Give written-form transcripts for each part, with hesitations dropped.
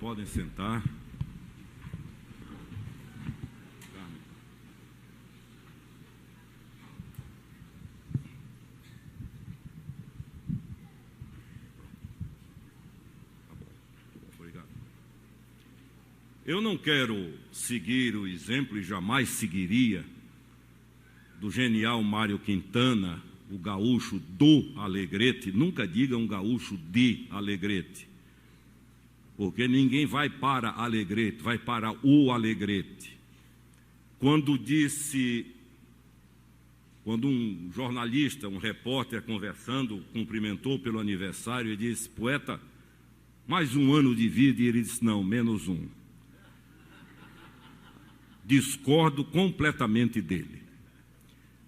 podem sentar. Obrigado. Eu não quero seguir o exemplo, e jamais seguiria, do genial Mário Quintana, o gaúcho do Alegrete. Nunca diga um gaúcho de Alegrete, porque ninguém vai para Alegrete, vai para o Alegrete. Quando um jornalista, um repórter conversando, cumprimentou pelo aniversário e disse: poeta, mais um ano de vida, e ele disse: não, menos um. Discordo completamente dele.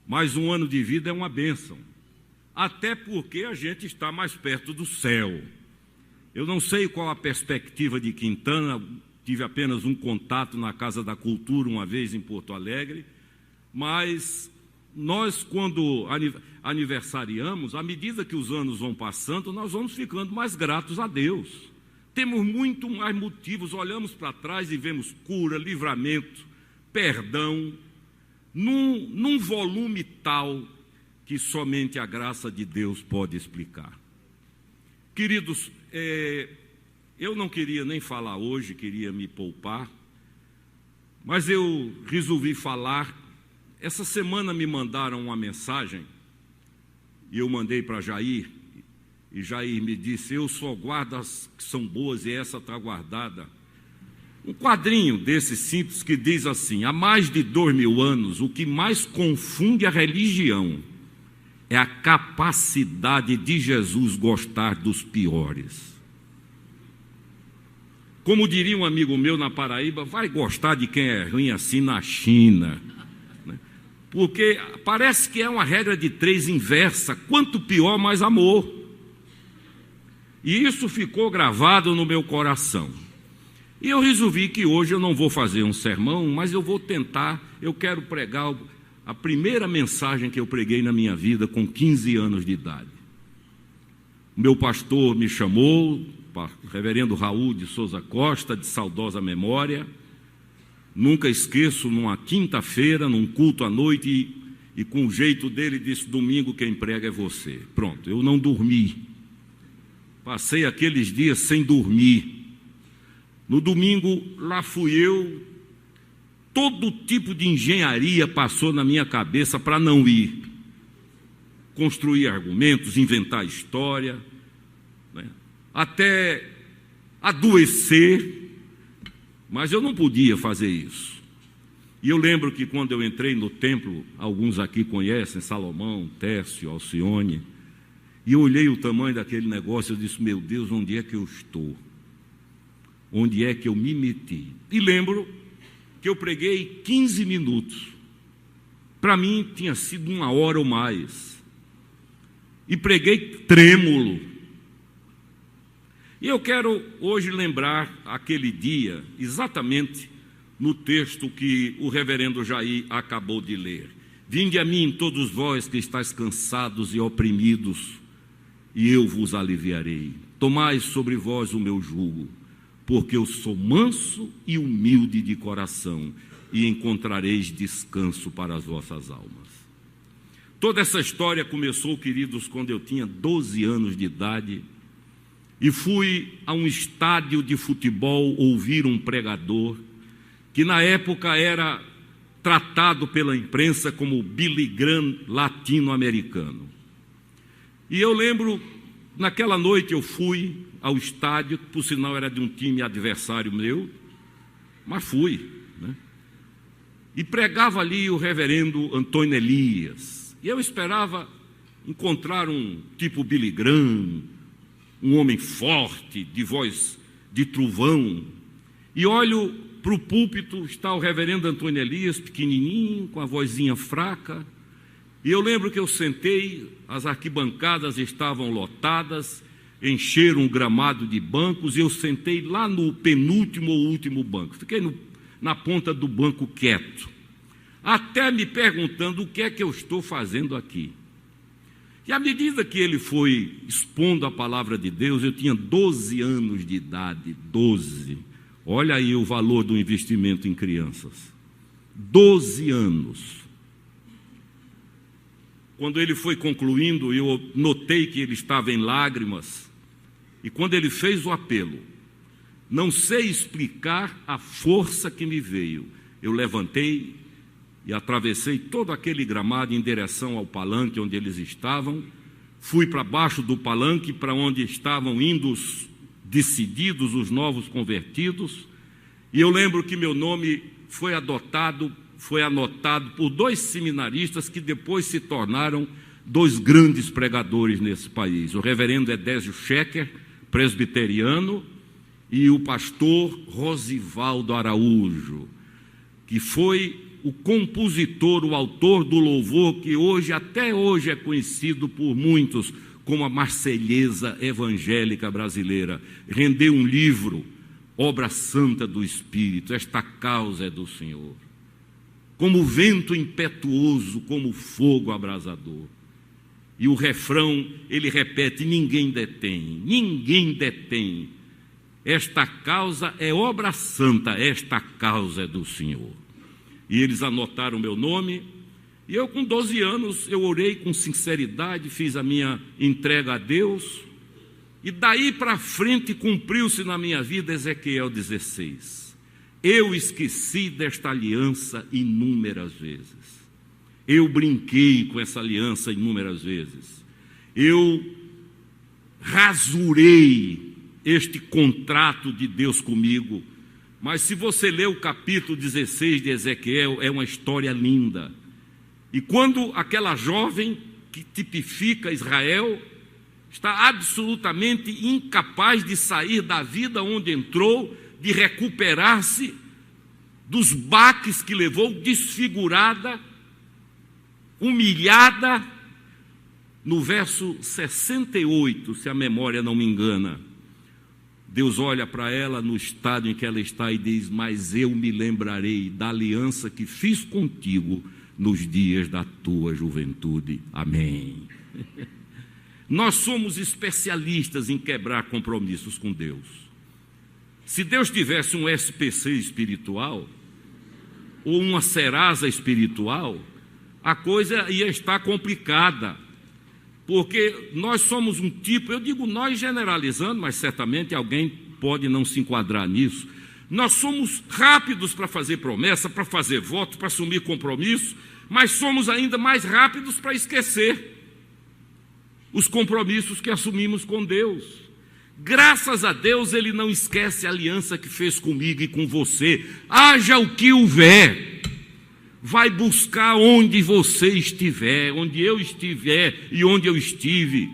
Mais um ano de vida é uma bênção, até porque a gente está mais perto do céu. Eu não sei qual a perspectiva de Quintana, tive apenas um contato na Casa da Cultura uma vez em Porto Alegre, mas nós, quando aniversariamos, à medida que os anos vão passando, nós vamos ficando mais gratos a Deus. Temos muito mais motivos, olhamos para trás e vemos cura, livramento, perdão, num volume tal que somente a graça de Deus pode explicar. Queridos, eu não queria nem falar hoje, queria me poupar, mas eu resolvi falar. Essa semana me mandaram uma mensagem, e eu mandei para Jair, e Jair me disse: eu só guardo as que são boas e essa está guardada. Um quadrinho desse simples que diz assim: há mais de 2000 anos, o que mais confunde a religião é a capacidade de Jesus gostar dos piores. Como diria um amigo meu na Paraíba, vai gostar de quem é ruim assim na China. Porque parece que é uma regra de 3 inversa: quanto pior, mais amor. E isso ficou gravado no meu coração. E eu resolvi que hoje eu não vou fazer um sermão, mas eu vou tentar, eu quero pregar a primeira mensagem que eu preguei na minha vida com 15 anos de idade. O meu pastor me chamou, o reverendo Raul de Souza Costa, de saudosa memória. Nunca esqueço, numa quinta-feira, num culto à noite, e com o jeito dele disse: domingo quem prega é você. Pronto, eu não dormi. Passei aqueles dias sem dormir. No domingo, lá fui eu, todo tipo de engenharia passou na minha cabeça para não ir. Construir argumentos, inventar história, né? Até adoecer, mas eu não podia fazer isso. E eu lembro que quando eu entrei no templo, alguns aqui conhecem, Salomão, Tércio, Alcione, e eu olhei o tamanho daquele negócio, eu disse: meu Deus, onde é que eu estou? Onde é que eu me meti? E lembro que eu preguei 15 minutos. Para mim tinha sido 1 hora ou mais. E preguei trêmulo. E eu quero hoje lembrar aquele dia, exatamente no texto que o reverendo Jair acabou de ler. Vinde a mim, todos vós que estáis cansados e oprimidos, e eu vos aliviarei. Tomai sobre vós o meu jugo, porque eu sou manso e humilde de coração, e encontrareis descanso para as vossas almas. Toda essa história começou, queridos, quando eu tinha 12 anos de idade, e fui a um estádio de futebol ouvir um pregador, que na época era tratado pela imprensa como Billy Graham latino-americano. E eu lembro, naquela noite eu fui ao estádio, que por sinal era de um time adversário meu, mas fui, né? E pregava ali o reverendo Antônio Elias, e eu esperava encontrar um tipo Billy Graham, um homem forte, de voz de trovão, e olho para o púlpito, está o reverendo Antônio Elias, pequenininho, com a vozinha fraca, e eu lembro que eu sentei, as arquibancadas estavam lotadas, encheram um gramado de bancos, e eu sentei lá no penúltimo ou último banco. Fiquei na ponta do banco quieto, até me perguntando o que é que eu estou fazendo aqui. E à medida que ele foi expondo a palavra de Deus, eu tinha 12 anos de idade, 12. Olha aí o valor do investimento em crianças. 12 anos. Quando ele foi concluindo, eu notei que ele estava em lágrimas. E quando ele fez o apelo, não sei explicar a força que me veio. Eu levantei e atravessei todo aquele gramado em direção ao palanque onde eles estavam. Fui para baixo do palanque, para onde estavam indo os decididos, os novos convertidos. E eu lembro que meu nome foi anotado por 2 seminaristas que depois se tornaram 2 grandes pregadores nesse país. O reverendo Edésio Schecker, presbiteriano, e o pastor Rosivaldo Araújo, que foi o compositor, o autor do louvor que até hoje é conhecido por muitos como a Marselhesa evangélica brasileira. Rendeu um livro, Obra Santa do Espírito, esta causa é do Senhor. Como vento impetuoso, como fogo abrasador. E o refrão, ele repete, ninguém detém. Esta causa é obra santa, esta causa é do Senhor. E eles anotaram meu nome, e eu com 12 anos, eu orei com sinceridade, fiz a minha entrega a Deus, e daí para frente cumpriu-se na minha vida Ezequiel 16. Eu esqueci desta aliança inúmeras vezes. Eu brinquei com essa aliança inúmeras vezes. Eu rasurei este contrato de Deus comigo. Mas se você ler o capítulo 16 de Ezequiel, é uma história linda. E quando aquela jovem que tipifica Israel está absolutamente incapaz de sair da vida onde entrou, de recuperar-se dos baques que levou, desfigurada, humilhada, no verso 68, se a memória não me engana, Deus olha para ela no estado em que ela está e diz: mas eu me lembrarei da aliança que fiz contigo nos dias da tua juventude. Amém. Nós somos especialistas em quebrar compromissos com Deus. Se Deus tivesse um SPC espiritual, ou uma Serasa espiritual, a coisa ia estar complicada, porque nós somos um tipo, eu digo nós generalizando, mas certamente alguém pode não se enquadrar nisso. Nós somos rápidos para fazer promessa, para fazer voto, para assumir compromisso, mas somos ainda mais rápidos para esquecer os compromissos que assumimos com Deus. Graças a Deus, Ele não esquece a aliança que fez comigo e com você. Haja o que houver, vai buscar onde você estiver, onde eu estiver e onde eu estive.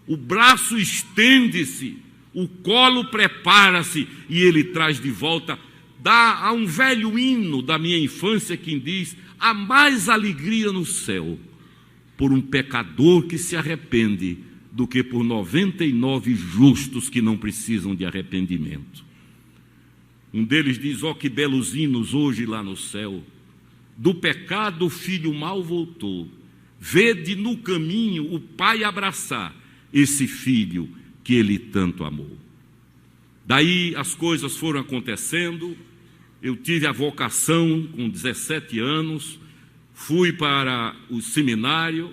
O braço estende-se, o colo prepara-se e Ele traz de volta. Dá a um velho hino da minha infância que diz: há mais alegria no céu por um pecador que se arrepende do que por 99 justos que não precisam de arrependimento. Um deles diz: ó, que belos hinos hoje lá no céu. Do pecado o filho mau voltou. Vede no caminho o pai abraçar esse filho que ele tanto amou. Daí as coisas foram acontecendo. Eu tive a vocação com 17 anos. Fui para o seminário,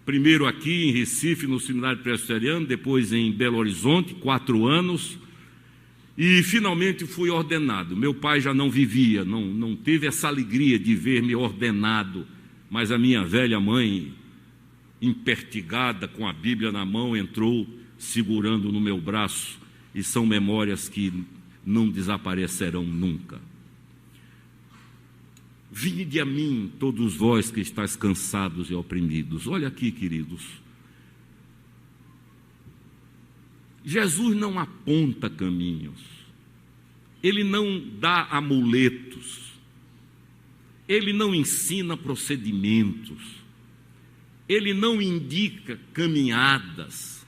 primeiro aqui em Recife, no seminário presbiteriano, depois em Belo Horizonte, 4 anos, e finalmente fui ordenado. Meu pai já não vivia, não teve essa alegria de ver-me ordenado, mas a minha velha mãe, impertigada, com a Bíblia na mão, entrou segurando no meu braço, e são memórias que não desaparecerão nunca. Vinde a mim, todos vós que estáis cansados e oprimidos. Olha aqui, queridos. Jesus não aponta caminhos. Ele não dá amuletos. Ele não ensina procedimentos. Ele não indica caminhadas.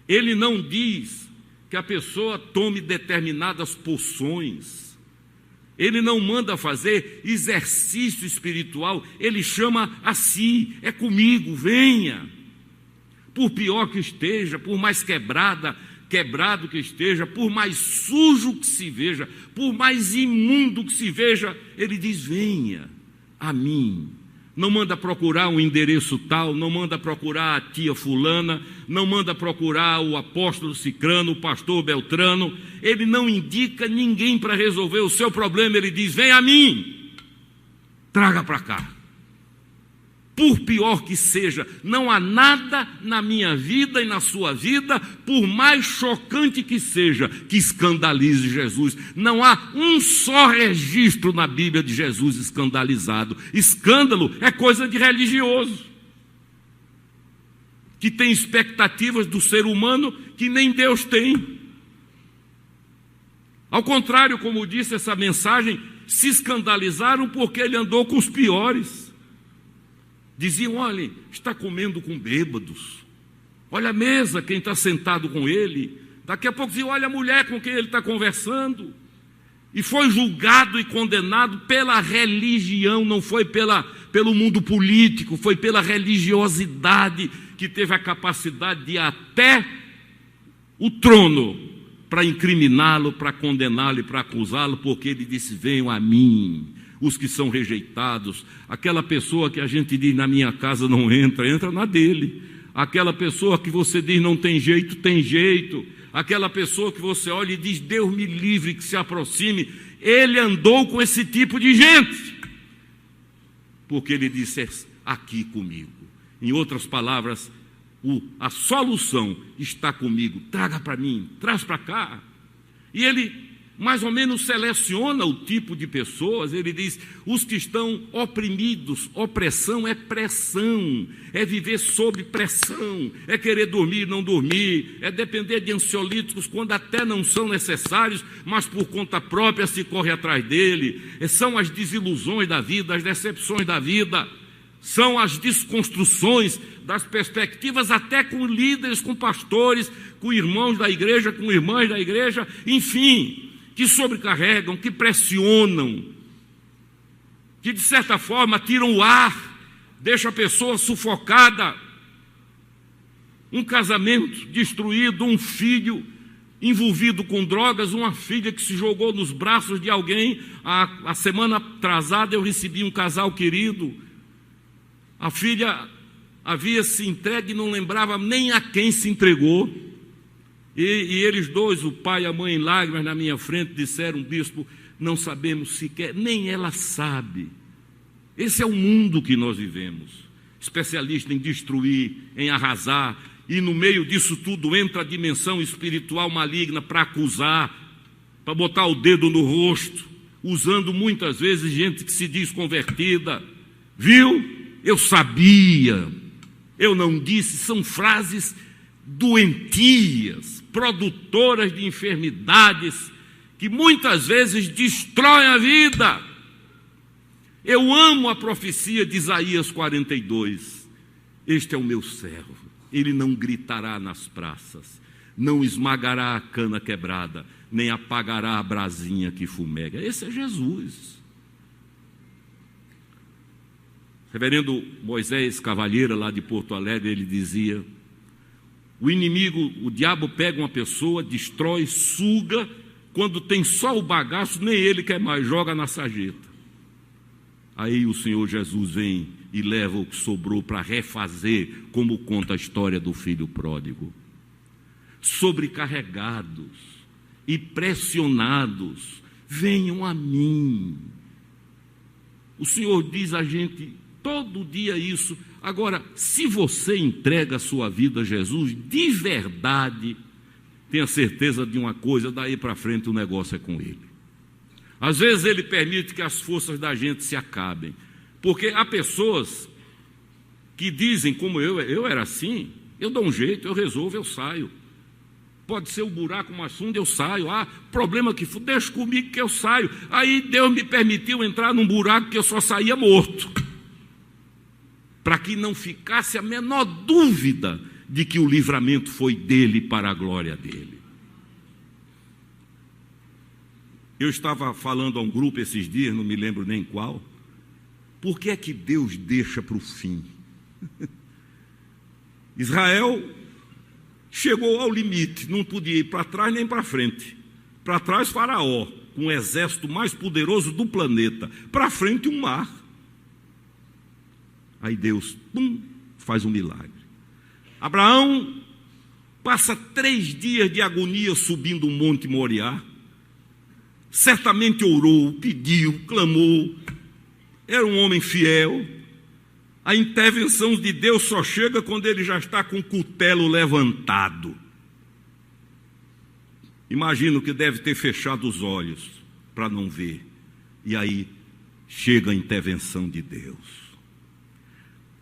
Ele não diz que a pessoa tome determinadas poções. Ele não manda fazer exercício espiritual, ele chama a si: é comigo, venha. Por pior que esteja, por mais quebrada quebrado que esteja, por mais sujo que se veja, por mais imundo que se veja, ele diz: venha a mim. Não manda procurar um endereço tal, não manda procurar a tia fulana, não manda procurar o apóstolo cicrano, o pastor beltrano. Ele não indica ninguém para resolver o seu problema. Ele diz: vem a mim, traga para cá. Por pior que seja, não há nada na minha vida e na sua vida, por mais chocante que seja, que escandalize Jesus. Não há um só registro na Bíblia de Jesus escandalizado. Escândalo é coisa de religioso, que tem expectativas do ser humano que nem Deus tem. Ao contrário, como disse essa mensagem, se escandalizaram porque ele andou com os piores. Diziam: olha, está comendo com bêbados, olha a mesa, quem está sentado com ele. Daqui a pouco diziam: olha a mulher com quem ele está conversando. E foi julgado e condenado pela religião, não foi pelo mundo político, foi pela religiosidade, que teve a capacidade de ir até o trono para incriminá-lo, para condená-lo e para acusá-lo, porque ele disse: venham a mim, os que são rejeitados. Aquela pessoa que a gente diz: na minha casa não entra, entra na dele. Aquela pessoa que você diz: não tem jeito, tem jeito. Aquela pessoa que você olha e diz: Deus me livre que se aproxime. Ele andou com esse tipo de gente, porque ele disse: aqui comigo. Em outras palavras, a solução está comigo. Traga para mim, traz para cá. E ele mais ou menos seleciona o tipo de pessoas. Ele diz: os que estão oprimidos. Opressão é pressão, é viver sob pressão, é querer dormir e não dormir, é depender de ansiolíticos quando até não são necessários, mas por conta própria se corre atrás dele. São as desilusões da vida, as decepções da vida, são as desconstruções das perspectivas, até com líderes, com pastores, com irmãos da igreja, com irmãs da igreja, enfim, que sobrecarregam, que pressionam, que de certa forma tiram o ar, deixam a pessoa sufocada. Um casamento destruído, um filho envolvido com drogas, uma filha que se jogou nos braços de alguém. A semana atrasada eu recebi um casal querido. A filha havia se entregue e não lembrava nem a quem se entregou. E eles dois, o pai e a mãe, em lágrimas na minha frente, disseram: bispo, não sabemos sequer, nem ela sabe. Esse é o mundo que nós vivemos, especialista em destruir, em arrasar, e no meio disso tudo entra a dimensão espiritual maligna para acusar, para botar o dedo no rosto, usando muitas vezes gente que se diz convertida. Viu? Eu sabia, eu não disse. São frases doentias, produtoras de enfermidades, que muitas vezes destroem a vida. Eu amo a profecia de Isaías 42. Este é o meu servo, ele não gritará nas praças, não esmagará a cana quebrada, nem apagará a brasinha que fumega. Esse é Jesus. Reverendo Moisés Cavalheira, lá de Porto Alegre, ele dizia: o inimigo, o diabo, pega uma pessoa, destrói, suga, quando tem só o bagaço, nem ele quer mais, joga na sarjeta. Aí o Senhor Jesus vem e leva o que sobrou para refazer, como conta a história do filho pródigo. Sobrecarregados e pressionados, venham a mim. O Senhor diz a gente todo dia isso. Agora, se você entrega a sua vida a Jesus de verdade, tenha certeza de uma coisa: daí para frente o negócio é com Ele. Às vezes Ele permite que as forças da gente se acabem, porque há pessoas que dizem, como eu era assim: eu dou um jeito, eu resolvo, eu saio. Pode ser o buraco mais fundo, eu saio. Problema que for, deixa comigo que eu saio. Aí Deus me permitiu entrar num buraco que eu só saía morto, para que não ficasse a menor dúvida de que o livramento foi dele para a glória dele. Eu estava falando a um grupo esses dias, não me lembro nem qual, por que é que Deus deixa para o fim? Israel chegou ao limite, não podia ir para trás nem para frente. Para trás, Faraó, com o exército mais poderoso do planeta. Para frente, um mar. Aí Deus, faz um milagre. Abraão passa 3 dias de agonia subindo o Monte Moriá. Certamente orou, pediu, clamou. Era um homem fiel. A intervenção de Deus só chega quando ele já está com o cutelo levantado. Imagino que deve ter fechado os olhos para não ver. E aí chega a intervenção de Deus.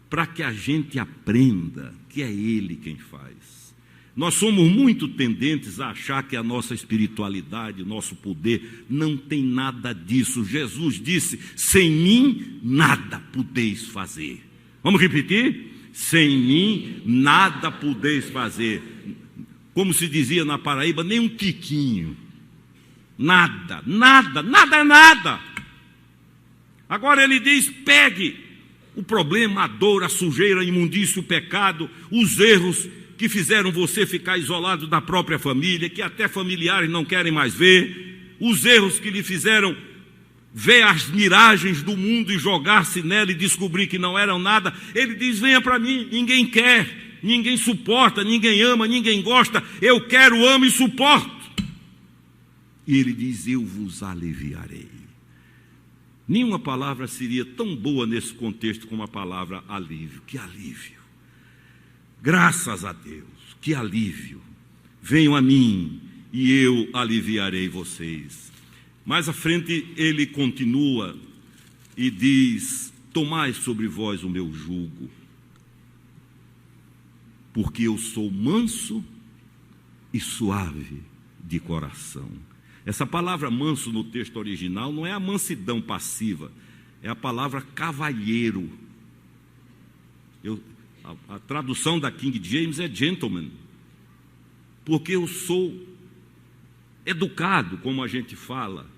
Para que a gente aprenda que é Ele quem faz. Nós somos muito tendentes a achar que a nossa espiritualidade, nosso poder, não tem nada disso. Jesus disse, sem mim nada podeis fazer. Vamos repetir? Sem mim nada podeis fazer. Como se dizia na Paraíba, nem um tiquinho. Nada, nada, nada é nada. Agora ele diz, pegue o problema, a dor, a sujeira, a imundícia, o pecado, os erros que fizeram você ficar isolado da própria família, que até familiares não querem mais ver, os erros que lhe fizeram ver as miragens do mundo e jogar-se nela e descobrir que não eram nada. Ele diz, venha para mim, ninguém quer, ninguém suporta, ninguém ama, ninguém gosta, eu quero, amo e suporto. E ele diz, eu vos aliviarei. Nenhuma palavra seria tão boa nesse contexto como a palavra alívio. Que alívio! Graças a Deus, que alívio! Venham a mim e eu aliviarei vocês. Mais à frente ele continua e diz, tomai sobre vós o meu jugo, porque eu sou manso e suave de coração. Essa palavra manso no texto original não é a mansidão passiva, é a palavra cavalheiro. A tradução da King James é gentleman, porque eu sou educado, como a gente fala,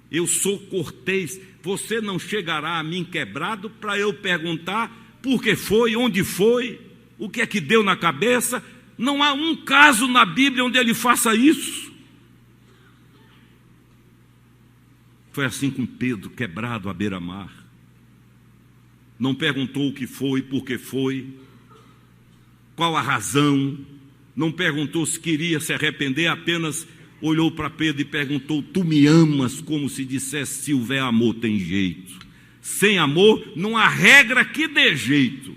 eu sou cortês. Você não chegará a mim quebrado para eu perguntar por que foi, onde foi, o que é que deu na cabeça. Não há um caso na Bíblia onde ele faça isso. Foi assim com Pedro, quebrado à beira-mar. Não perguntou o que foi, por que foi, qual a razão. Não perguntou se queria se arrepender, apenas olhou para Pedro e perguntou, tu me amas? Como se dissesse, se houver amor tem jeito. Sem amor não há regra que dê jeito.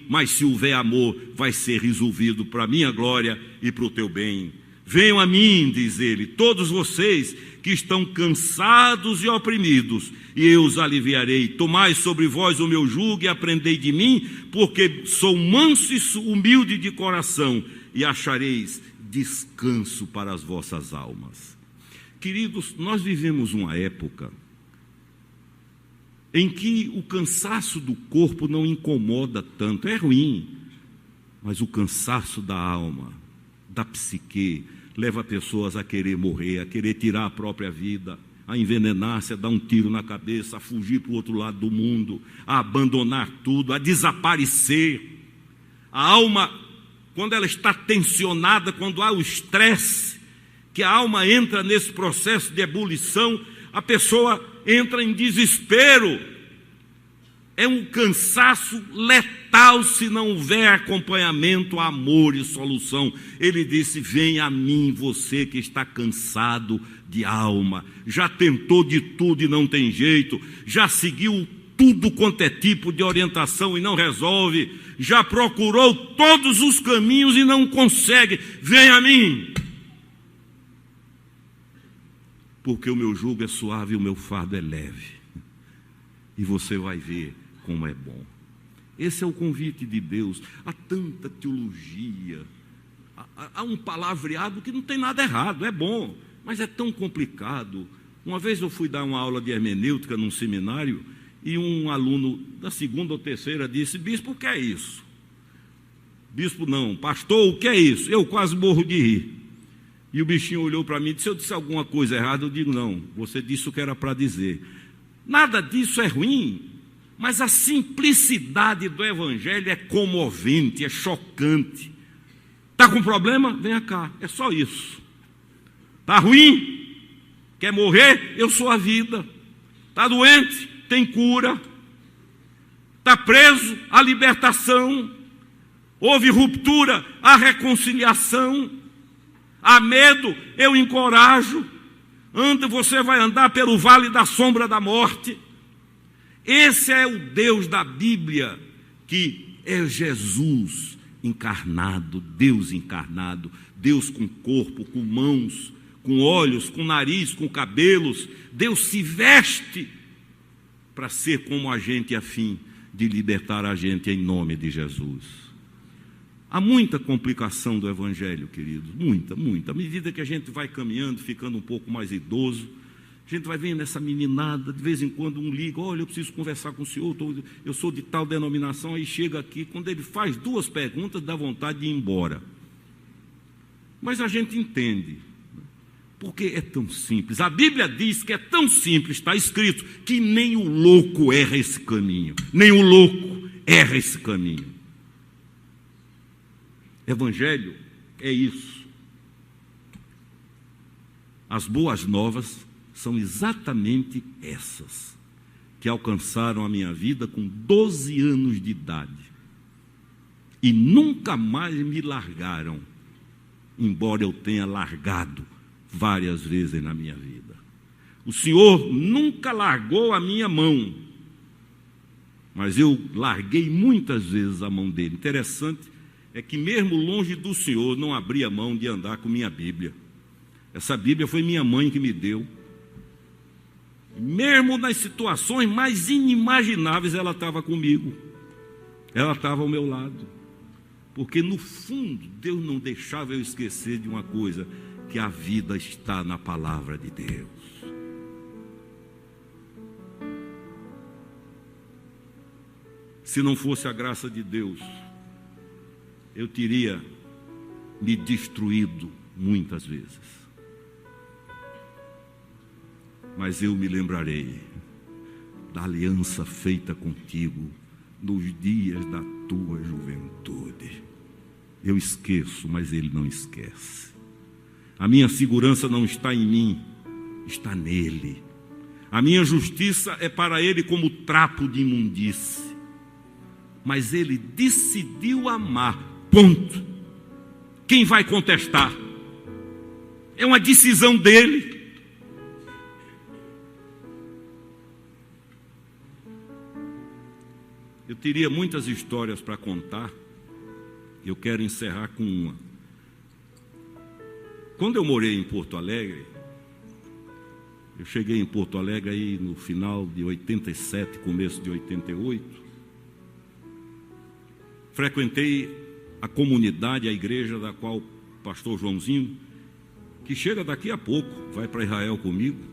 Mas se houver amor vai ser resolvido para a minha glória e para o teu bem. Venham a mim, diz ele, todos vocês que estão cansados e oprimidos, e eu os aliviarei. Tomai sobre vós o meu jugo e aprendei de mim, porque sou manso e humilde de coração, e achareis descanso para as vossas almas. Queridos, nós vivemos uma época em que o cansaço do corpo não incomoda tanto, é ruim, mas o cansaço da alma, da psique, leva pessoas a querer morrer, a querer tirar a própria vida, a envenenar-se, a dar um tiro na cabeça, a fugir para o outro lado do mundo, a abandonar tudo, a desaparecer. A alma, quando ela está tensionada, quando há o estresse, que a alma entra nesse processo de ebulição, a pessoa entra em desespero. É um cansaço letal se não houver acompanhamento, amor e solução. Ele disse, venha a mim você que está cansado de alma, já tentou de tudo e não tem jeito, já seguiu tudo quanto é tipo de orientação e não resolve, já procurou todos os caminhos e não consegue, venha a mim. Porque o meu jugo é suave e o meu fardo é leve. E você vai ver como é bom. Esse é o convite de Deus. Há tanta teologia, há um palavreado que não tem nada errado, é bom, mas é tão complicado. Uma vez eu fui dar uma aula de hermenêutica num seminário e um aluno da 2ª ou 3ª disse, bispo, o que é isso? Bispo não, pastor, o que é isso? Eu quase morro de rir. E o bichinho olhou para mim e disse, se eu disse alguma coisa errada, eu digo, não, você disse o que era para dizer. Nada disso é ruim, mas a simplicidade do Evangelho é comovente, é chocante. Está com problema? Venha cá, é só isso. Está ruim? Quer morrer? Eu sou a vida. Está doente? Tem cura. Está preso? A libertação. Houve ruptura? A reconciliação. Há medo? Eu encorajo. Você vai andar pelo vale da sombra da morte. Esse é o Deus da Bíblia, que é Jesus encarnado, Deus encarnado, Deus com corpo, com mãos, com olhos, com nariz, com cabelos. Deus se veste para ser como a gente, a fim de libertar a gente em nome de Jesus. Há muita complicação do Evangelho, queridos, muita. À medida que a gente vai caminhando, ficando um pouco mais idoso, a gente vai vendo essa meninada, de vez em quando um liga, olha, eu preciso conversar com o senhor, eu sou de tal denominação, aí chega aqui, quando ele faz 2 perguntas, dá vontade de ir embora. Mas a gente entende, porque é tão simples. A Bíblia diz que é tão simples, está escrito, que nem o louco erra esse caminho. Nem o louco erra esse caminho. Evangelho é isso. As boas novas são exatamente essas, que alcançaram a minha vida com 12 anos de idade. E nunca mais me largaram, embora eu tenha largado várias vezes na minha vida. O Senhor nunca largou a minha mão, mas eu larguei muitas vezes a mão dele. Interessante é que mesmo longe do Senhor, não abria mão de andar com minha Bíblia. Essa Bíblia foi minha mãe que me deu. Mesmo nas situações mais inimagináveis, ela estava comigo. Ela estava ao meu lado. Porque no fundo, Deus não deixava eu esquecer de uma coisa, que a vida está na palavra de Deus. Se não fosse a graça de Deus, eu teria me destruído muitas vezes. Mas eu me lembrarei da aliança feita contigo nos dias da tua juventude. Eu esqueço, mas ele não esquece. A minha segurança não está em mim, está nele. A minha justiça é para ele como trapo de imundície. Mas ele decidiu amar, ponto. Quem vai contestar? É uma decisão dele. Eu teria muitas histórias para contar. Eu quero encerrar com uma. Quando eu morei em Porto Alegre, eu cheguei em Porto Alegre aí no final de 87, começo de 88. Frequentei a comunidade, a igreja da qual o pastor Joãozinho, que chega daqui a pouco, vai para Israel comigo.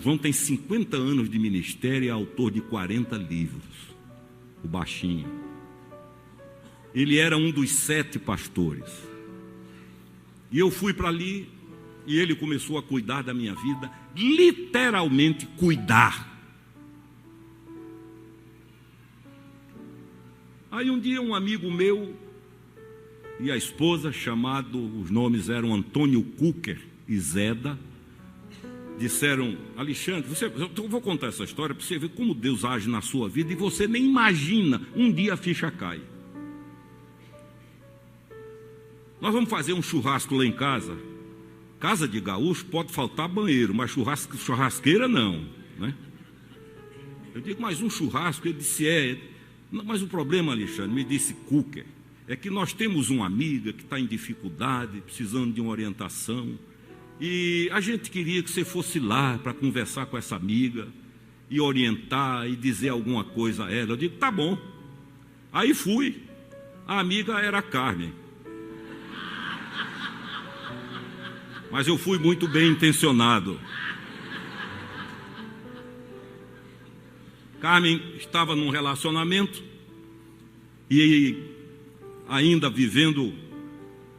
João tem 50 anos de ministério e é autor de 40 livros. O baixinho. Ele era um dos 7 pastores. E eu fui para ali e ele começou a cuidar da minha vida, literalmente cuidar. Aí um dia um amigo meu e a esposa, os nomes eram Antônio Cucker e Zeda, disseram: Alexandre, eu vou contar essa história para você ver como Deus age na sua vida e você nem imagina, um dia a ficha cai. Nós vamos fazer um churrasco lá em casa. Casa de gaúcho pode faltar banheiro, mas churrasqueira não, né? Eu digo, mas um churrasco? Ele disse, não, mas o problema, Alexandre, me disse Cucker, é que nós temos uma amiga que está em dificuldade, precisando de uma orientação, e a gente queria que você fosse lá para conversar com essa amiga e orientar e dizer alguma coisa a ela. Eu digo, tá bom. Aí fui. A amiga era a Carmen. Mas eu fui muito bem intencionado. Carmen estava num relacionamento e ainda vivendo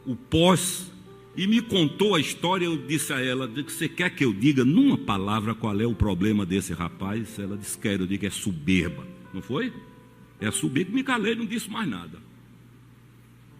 o pós, e me contou a história. Eu disse a ela, você quer que eu diga numa palavra qual é o problema desse rapaz? Ela disse, quero. Eu digo, é soberba. Não foi? É soberba. Me calei, não disse mais nada.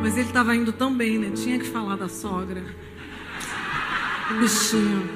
Mas ele estava indo tão bem, né? Tinha que falar da sogra. Bichinho.